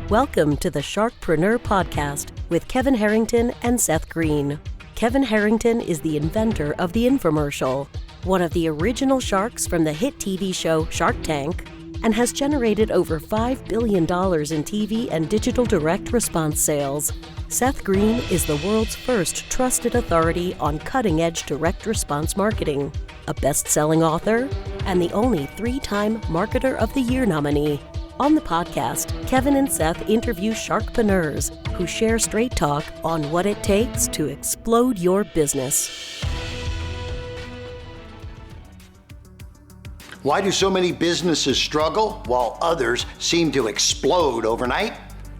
Welcome to the Sharkpreneur podcast with Kevin Harrington and Seth Greene. Kevin Harrington is the inventor of the infomercial, one of the original sharks from the hit TV show Shark Tank, and has generated over $5 billion in TV and digital direct response sales. Seth Greene is the world's first trusted authority on cutting-edge direct response marketing, a best-selling author, and the only 3-time Marketer of the Year nominee. On the podcast, Kevin and Seth interview Sharkpreneurs who share straight talk on what it takes to explode your business. Why do so many businesses struggle while others seem to explode overnight?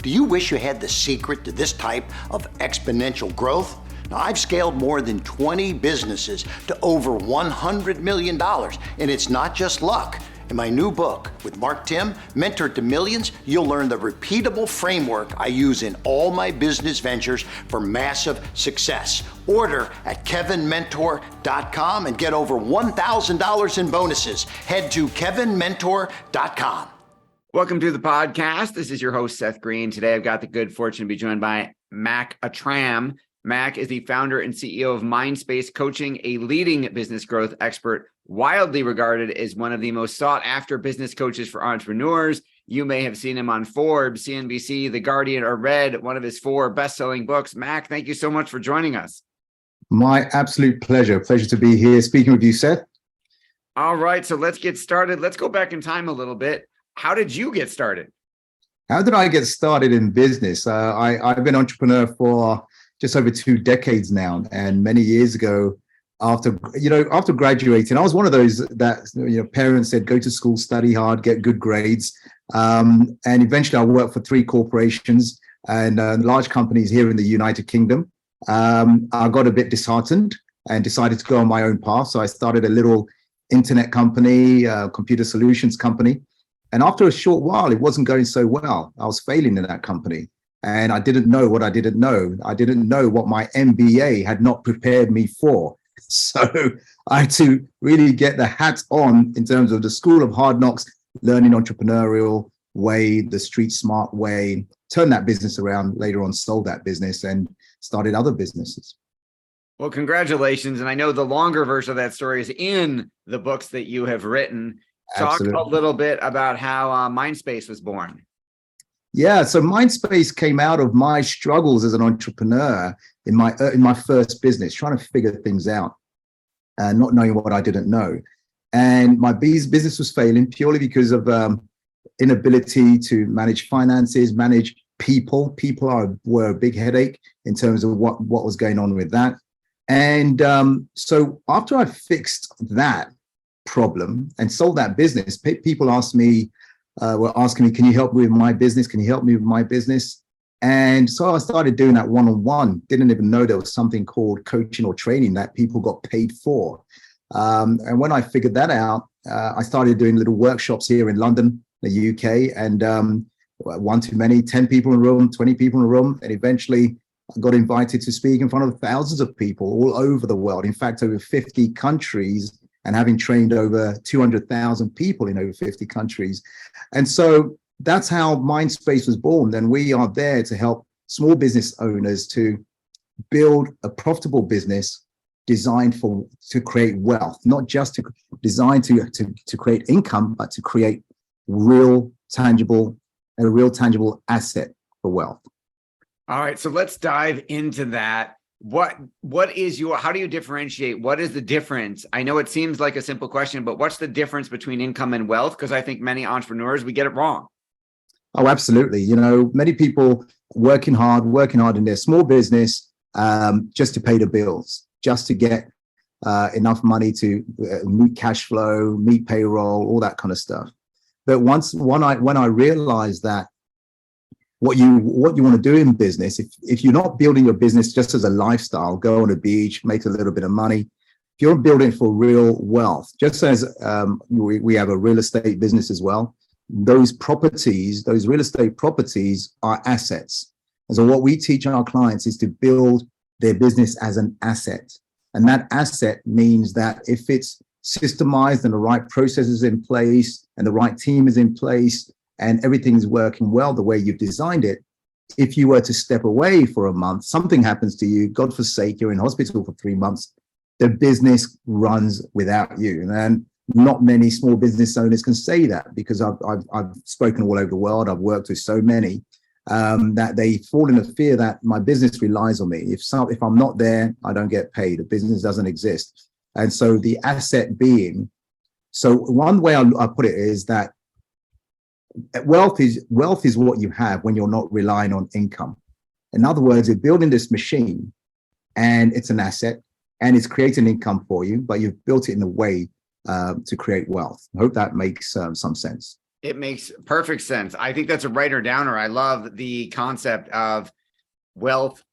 Do you wish you had the secret to this type of exponential growth? Now, I've scaled more than 20 businesses to over $100 million, and it's not just luck. In my new book with Mark Tim, Mentor to Millions, you'll learn the repeatable framework I use in all my business ventures for massive success. Order at kevinmentor.com and get over $1,000 in bonuses. Head to kevinmentor.com. Welcome to the podcast. This is your host, Seth Greene. Today, I've got the good fortune to be joined by Mac Attram. Mac is the founder and CEO of MindSpace Coaching, a leading business growth expert, widely regarded as one of the most sought-after business coaches for entrepreneurs. You may have seen him on Forbes, CNBC, The Guardian, or read one of his 4 best-selling books. Mac, thank you so much for joining us. My absolute pleasure. Pleasure to be here speaking with you, Seth. All right, so let's get started. Let's go back in time a little bit. How did you get started? How did I get started in business? I've been an entrepreneur for just over 2 decades now, and many years ago, after graduating, I was one of those that parents said go to school, study hard, get good grades, and eventually I worked for 3 corporations and large companies here in the United Kingdom. I got a bit disheartened and decided to go on my own path, so I started a little internet company, computer solutions company, and after a short while, it wasn't going so well. I was failing in that company. And I didn't know what I didn't know. I didn't know what my MBA had not prepared me for. So I had to really get the hat on in terms of the school of hard knocks, learning entrepreneurial way, the street smart way, turn that business around, later on sold that business and started other businesses. Well, congratulations. And I know the longer version of that story is in the books that you have written. Absolutely. Talk a little bit about how MindSpace was born. Yeah, so MindSpace came out of my struggles as an entrepreneur in my first business, trying to figure things out and not knowing what I didn't know. And my business was failing purely because of inability to manage finances, manage people. People were a big headache in terms of what was going on with that. And so after I fixed that problem and sold that business, people were asking me, can you help me with my business? Can you help me with my business? And so I started doing that one-on-one. Didn't even know there was something called coaching or training that people got paid for. And when I figured that out, I started doing little workshops here in London, the UK, and one too many, 10 people in a room, 20 people in a room. And eventually I got invited to speak in front of thousands of people all over the world. In fact, over 50 countries, and having trained over 200,000 people in over 50 countries. And so that's how MindSpace was born. And we are there to help small business owners to build a profitable business designed to create wealth, not just designed to create income, but to create a real tangible asset for wealth. All right, so let's dive into that. How do you differentiate? What is the difference? I know it seems like a simple question, but what's the difference between income and wealth? Because I think many entrepreneurs, we get it wrong. Oh, absolutely. Many people working hard in their small business just to pay the bills, just to get enough money to meet cash flow, meet payroll, all that kind of stuff. But when I realized that what you want to do in business, if you're not building your business just as a lifestyle, go on a beach, make a little bit of money, if you're building for real wealth, just as we have a real estate business as well, those real estate properties are assets. And so what we teach our clients is to build their business as an asset. And that asset means that if it's systemized and the right processes in place and the right team is in place and everything's working well the way you've designed it, if you were to step away for a month, something happens to you, God forsake, you're in hospital for 3 months, the business runs without you. And not many small business owners can say that, because I've spoken all over the world. I've worked with so many that they fall into fear that my business relies on me. If I'm not there, I don't get paid. The business doesn't exist. And so the asset being, so one way I put it is that wealth is what you have when you're not relying on income. In other words, you're building this machine and it's an asset and it's creating income for you, but you've built it in a way to create wealth. I hope that makes some sense. It makes perfect sense. I think that's a writer downer. I love the concept of wealth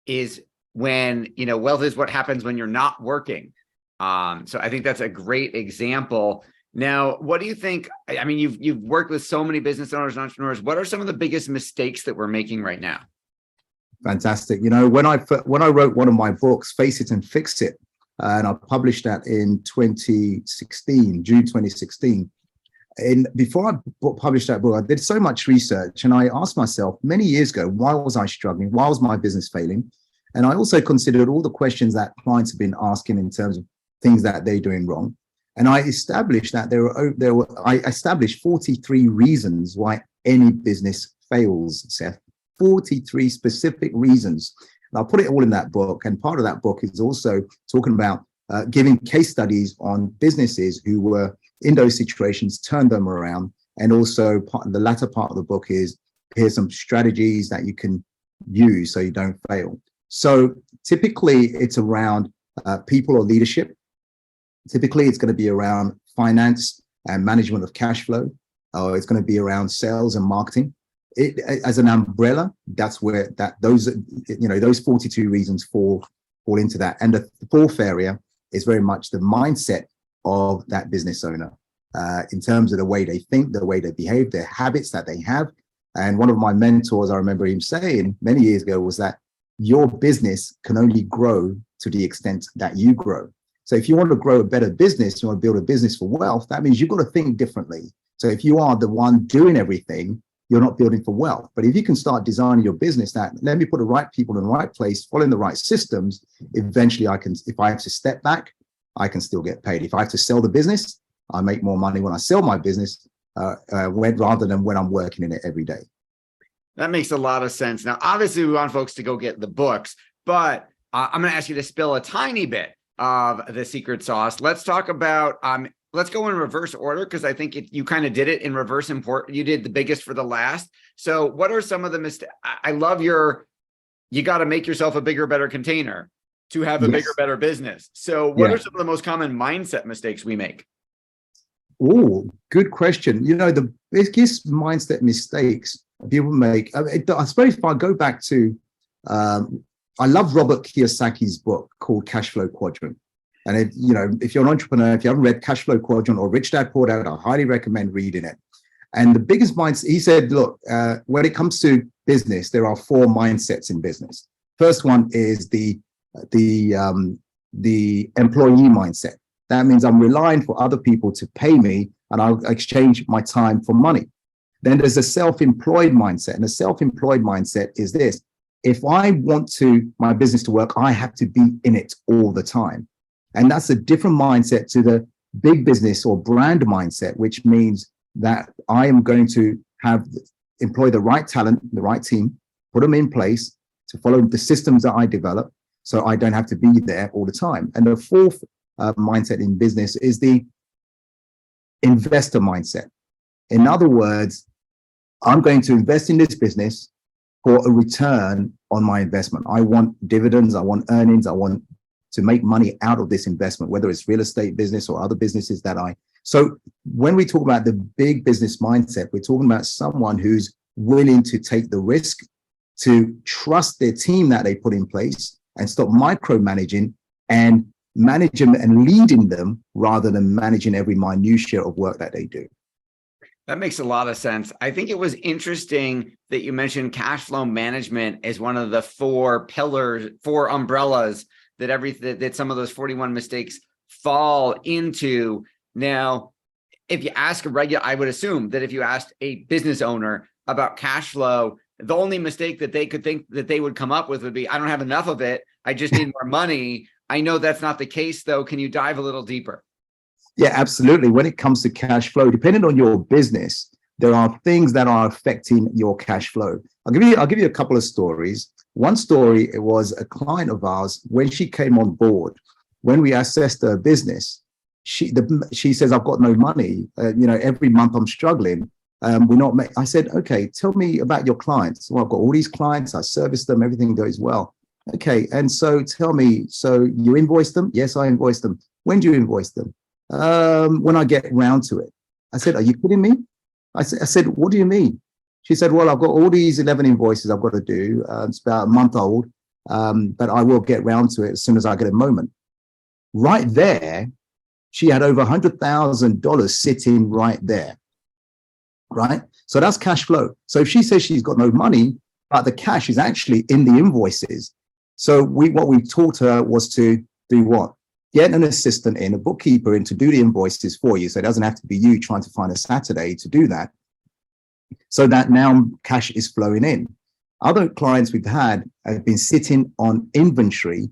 is when, wealth is what happens when you're not working. So I think that's a great example. Now, what do you think? I mean, you've worked with so many business owners and entrepreneurs. What are some of the biggest mistakes that we're making right now? Fantastic. When I wrote one of my books, Face It and Fix It, and I published that in 2016, June 2016. And before I published that book, I did so much research, and I asked myself many years ago, why was I struggling? Why was my business failing? And I also considered all the questions that clients have been asking in terms of things that they're doing wrong. And I established that I established 43 reasons why any business fails, Seth. 43 specific reasons. And I'll put it all in that book. And part of that book is also talking about giving case studies on businesses who were in those situations, turned them around. And also the latter part of the book is, here's some strategies that you can use so you don't fail. So typically it's around people or leadership. Typically, it's going to be around finance and management of cash flow. It's going to be around sales and marketing. As an umbrella, that's where those 42 reasons fall into that. And the fourth area is very much the mindset of that business owner in terms of the way they think, the way they behave, their habits that they have. And one of my mentors, I remember him saying many years ago, was that your business can only grow to the extent that you grow. So if you want to grow a better business, you want to build a business for wealth, that means you've got to think differently. So if you are the one doing everything, you're not building for wealth. But if you can start designing your business that, let me put the right people in the right place, following the right systems, eventually if I have to step back, I can still get paid. If I have to sell the business, I make more money when I sell my business rather than when I'm working in it every day. That makes a lot of sense. Now, obviously, we want folks to go get the books, but I'm going to ask you to spill a tiny bit of the secret sauce. Let's talk about, let's go in reverse order, because I think you kind of did it in reverse import. You did the biggest for the last. So what are some of the mistakes? I love you got to make yourself a bigger, better container to have a bigger, better business. So what are some of the most common mindset mistakes we make? Oh, good question. The biggest mindset mistakes people make, I suppose if I go back to, I love Robert Kiyosaki's book called Cash Flow Quadrant. And if you're an entrepreneur, if you haven't read Cash Flow Quadrant or Rich Dad Poor Dad, I highly recommend reading it. And the biggest mindset, he said, look, when it comes to business, there are 4 mindsets in business. First one is the employee mindset. That means I'm relying for other people to pay me, and I'll exchange my time for money. Then there's a self-employed mindset. And the self-employed mindset is this: if I want my business to work, I have to be in it all the time. And that's a different mindset to the big business or brand mindset, which means that I am going to employ the right talent, the right team, put them in place to follow the systems that I develop, so I don't have to be there all the time. And the fourth mindset in business is the investor mindset. In other words, I'm going to invest in this business for a return on my investment. I want dividends, I want earnings, I want to make money out of this investment, whether it's real estate business or other businesses So when we talk about the big business mindset, we're talking about someone who's willing to take the risk, to trust their team that they put in place and stop micromanaging and managing and leading them rather than managing every minutiae of work that they do. That makes a lot of sense. I think it was interesting that you mentioned cash flow management as one of the 4 pillars, 4 umbrellas that some of those 41 mistakes fall into. Now, if you ask I would assume that if you asked a business owner about cash flow, the only mistake that they could think that they would come up with would be, I don't have enough of it. I just need more money. I know that's not the case though. Can you dive a little deeper? Yeah, absolutely. When it comes to cash flow, depending on your business, there are things that are affecting your cash flow. I'll give you a couple of stories. One story, it was a client of ours. When she came on board, when we assessed her business, she says, I've got no money. Every month I'm struggling. I said, okay, tell me about your clients. Well, I've got all these clients. I service them. Everything goes well. Okay. And so tell me, so you invoice them? Yes, I invoice them. When do you invoice them? When I get round to it. I said, are you kidding me? I said, what do you mean? She said, well, I've got all these 11 invoices I've got to do. It's about a month old, but I will get round to it as soon as I get a moment. Right there, she had over $100,000 sitting right there, right? So that's cash flow. So if she says she's got no money, but the cash is actually in the invoices. So what we taught her was to do what? Get an assistant in, a bookkeeper in to do the invoices for you. So it doesn't have to be you trying to find a Saturday to do that. So that now cash is flowing in. Other clients we've had have been sitting on inventory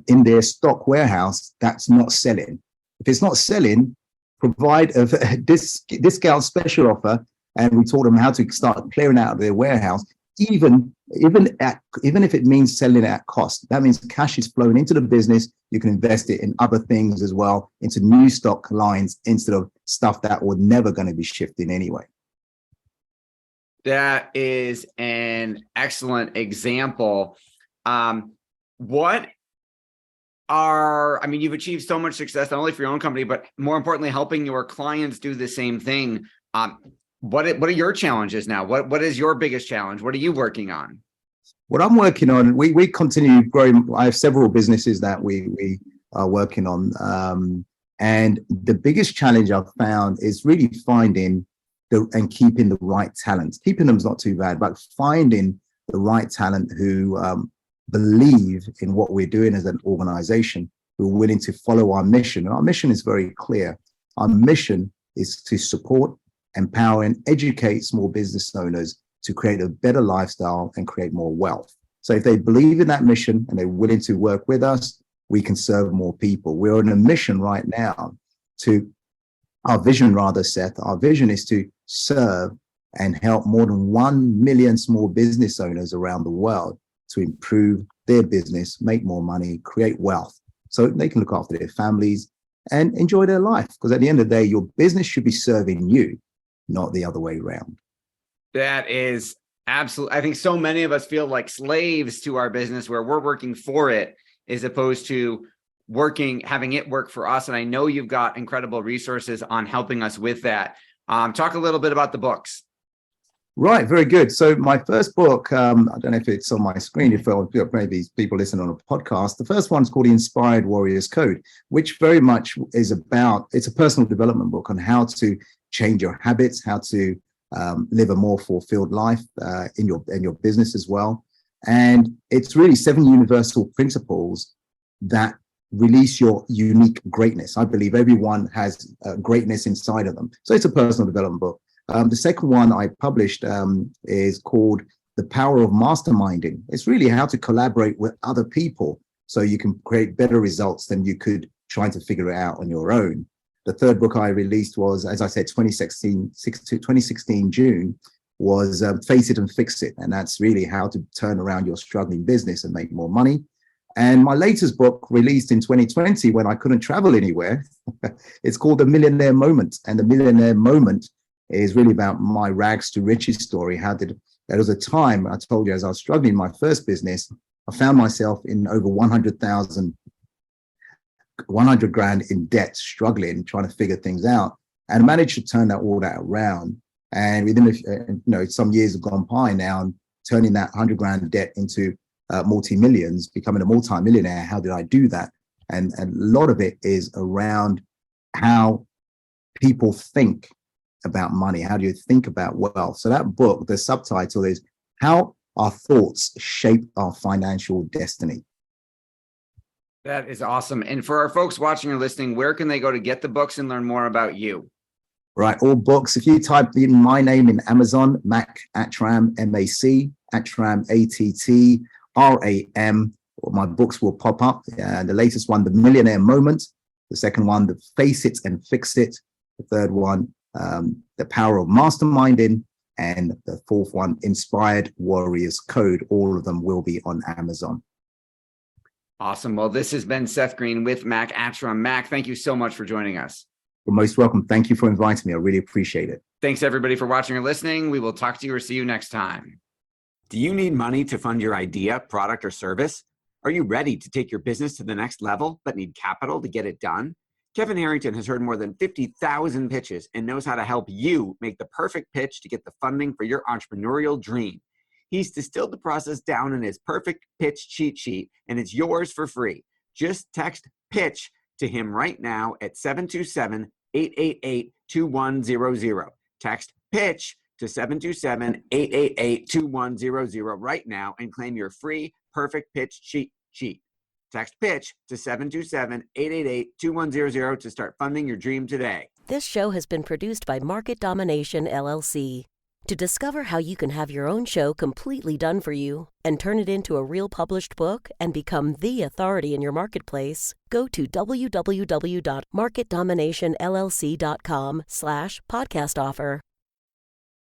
in their stock warehouse that's not selling. If it's not selling, provide a discount special offer. And we taught them how to start clearing out of their warehouse, even if it means selling it at cost. That means cash is flowing into the business. You can invest it in other things as well, into new stock lines instead of stuff that was never going to be shifting anyway. That is an excellent example. You've achieved so much success, not only for your own company, but more importantly, helping your clients do the same thing. What are your challenges now? What is your biggest challenge? What are you working on? What I'm working on, we continue growing. I have several businesses that we are working on. And the biggest challenge I've found is really finding and keeping the right talent. Keeping them is not too bad, but finding the right talent who believe in what we're doing as an organization, who are willing to follow our mission. And our mission is very clear. Our mission is to support, empower, and educate small business owners to create a better lifestyle and create more wealth. So if they believe in that mission and they're willing to work with us, we can serve more people. We're on a mission right now our vision, Seth, our vision is to serve and help more than 1 million small business owners around the world to improve their business, make more money, create wealth, so they can look after their families and enjoy their life. Because at the end of the day, your business should be serving you, not the other way around. That is absolutely, I think so many of us feel like slaves to our business where we're working for it as opposed to having it work for us. And I know you've got incredible resources on helping us with that. Talk a little bit about the books. Right, very good. So my first book, I don't know if it's on my screen, if maybe people listen on a podcast. The first one's called The Inspired Warriors Code, which very much is it's a personal development book on how to change your habits, how to live a more fulfilled life in your business as well. And it's really 7 universal principles that release your unique greatness. I believe everyone has greatness inside of them. So it's a personal development book. The second one I published is called The Power of Masterminding. It's really how to collaborate with other people so you can create better results than you could trying to figure it out on your own. The third book I released was, as I said, 2016 June, was Face It and Fix It. And that's really how to turn around your struggling business and make more money. And my latest book, released in 2020 when I couldn't travel anywhere, it's called The Millionaire Moment. And The Millionaire Moment is really about my rags to riches story. There was a time, I told you, as I was struggling in my first business, I found myself in over 100 grand in debt, struggling, trying to figure things out, and managed to turn all that around. And within some years have gone by now, and turning that 100 grand debt into multi-millions, becoming a multi-millionaire. How did I do that? And a lot of it is around how people think about money. How do you think about wealth? So that book, the subtitle is How Our Thoughts Shape Our Financial Destiny. That is awesome. And for our folks watching or listening, where can they go to get the books and learn more about you? Right, all books. If you type in my name in Amazon, Mac Attram, M-A-C, Attram, A-T-T-R-A-M, my books will pop up. The latest one, The Millionaire Moment. The second one, The Face It and Fix It. The third one, The Power of Masterminding. And the fourth one, Inspired Warriors Code. All of them will be on Amazon. Awesome. Well, this has been Seth Greene with Mac Attram. Mac, thank you so much for joining us. You're most welcome. Thank you for inviting me. I really appreciate it. Thanks, everybody, for watching or listening. We will talk to you or see you next time. Do you need money to fund your idea, product, or service? Are you ready to take your business to the next level, but need capital to get it done? Kevin Harrington has heard more than 50,000 pitches and knows how to help you make the perfect pitch to get the funding for your entrepreneurial dream. He's distilled the process down in his perfect pitch cheat sheet, and it's yours for free. Just text PITCH to him right now at 727-888-2100. Text PITCH to 727-888-2100 right now and claim your free perfect pitch cheat sheet. Text PITCH to 727-888-2100 to start funding your dream today. This show has been produced by Market Domination, LLC. To discover how you can have your own show completely done for you and turn it into a real published book and become the authority in your marketplace, go to www.marketdominationllc.com/podcast offer.